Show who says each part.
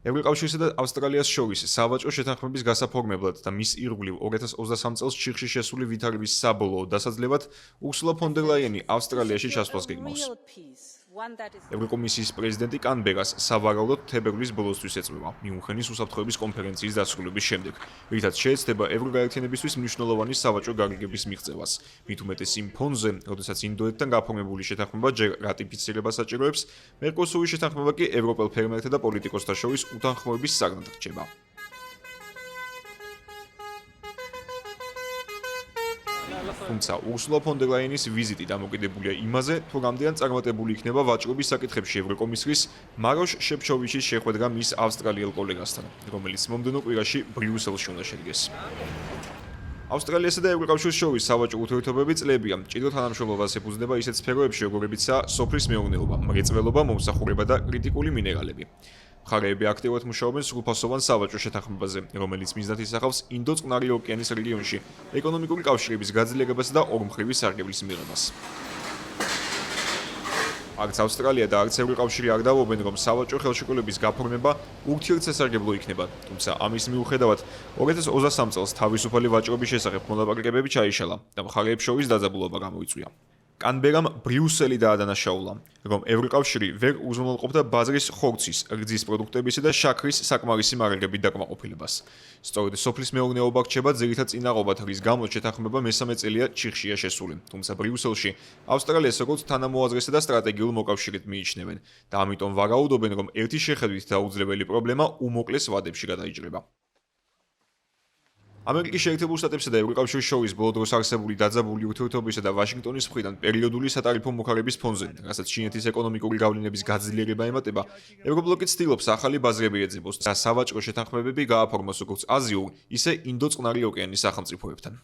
Speaker 1: ევროკავშირსა და ავსტრალიას შორის სავაჭრო შეთანხმების გასაფორმებლად და მის ირგვლივ 2023 წელს ჩიხში შესული ვითარების საბოლოო დასაძლევად ურსულა ფონ დერ ლაიენი ავსტრალიაში ჩასვლას გეგმავს. ევროკომისიის პრეზიდენტი კანბერას სავარაუდოდ თებერვლის ბოლოსთვის ეწვევა მიუნხენის უსაფრთხოების კონფერენციის დასრულების შემდეგ, რითაც შეეცდება ევროგაერთიანებისთვის მნიშვნელოვანი სავაჭრო გარიგების მიღწევას. მით უმეტეს იმ ფონზე, როდესაც ინდოეთთან გაფორმებული შეთანხმება ჯერ რატიფიცირებას საჭიროებს, მერკოსურის შეთანხმება კი ევროპელ ფერმერთა და პოლიტიკოსთა შორის უთანხმოების საგნად რჩება. თუმცა ურსულა ფონ დერ ლაიენის ვიზიტი დამოკიდებულია იმაზე, თუ რამდენად წარმატებული იქნება ვაჭრობის საკითხებში ევროკომისრის მაროშ შეფჩოვიჩის შეხვედრა მის ავსტრალიელ კოლეგასთან, რომელიც მომდევნო კვირაში ბრიუსელში უნდა შედგეს. ავსტრალიასა და ევროკავშირის შორის სავაჭრო ურთიერთობები წლებია მჭიდრო თანამშრომლობას ეფუძნება ისეთ სფეროებში, როგორებიცაა სოფლის მეურნეობა, მრეწველობა, მომსახურება და კრიტიკული მინერალები. მხარეები აქტიურად მუშაობენ სრულფასოვან სავაჭრო შეთანხმებაზე, რომელიც მიზნად ისახავს ინდო-წყნარი ოკეანის რეგიონში ეკონომიკური კავშირების გაძლიერებასა და ორმხრივი სარგებლის მიღებას. არც ავსტრალია და არც ევროკავშირი არ დავობენ, რომ სავაჭრო ხელშეკრულების გაფორმება ურთიერთსასარგებლო იქნება, თუმცა ამის მიუხედავად 2023 წელს თავისუფალი ვაჭრობის შესახებ მოლაპარაკებები ჩაიშალა და მხარეებს შორის დაძაბულობა გამოიწვია. კანბერამ ბრიუსელი დაადანაშაულა, რომ ევროკავშირი ვერ უზრუნველყოფდა ბაზრის ხორცის, რძის პროდუქტებისა და შაქრის საკმარისი მარაგებით დაკმაყოფილებას. სწორედ სოფლის მეურნეობა რჩება ძირითად წინააღმდეგ, რის გამოც შეთანხმება მესამე წელია ჩიხშია შესული, თუმცა ბრიუსელში ავსტრალიას როგორც თანამოაზრესა და სტრატეგიულ მოკავშირედ მიიჩნევენ და ამიტომ ვარაუდობენ, რომ ერთი შეხედვით დაუძლეველი პრობლემა უმოკლეს ვადებში გადაიჭრება. ამერიკის შეერთებულ შტატებსა და ევროკავშირის შორის ბოლო დროს არსებული დაძაბული ურთიერთობისა და ვაშინგტონის მხრიდან პერიოდული სატარიფო მოხარების ფონზე, რასაც ჩინეთის ეკონომიკური გავლენების გაძლიერება ემატება, ევრობლოკი ცდილობს ახალი ბაზრები ეძებოს და სავაჭრო შეთანხმებები გააფორმოს როგორც აზიურ, ისე ინდო-წყნარი ოკეანის სახელმწიფოებთან.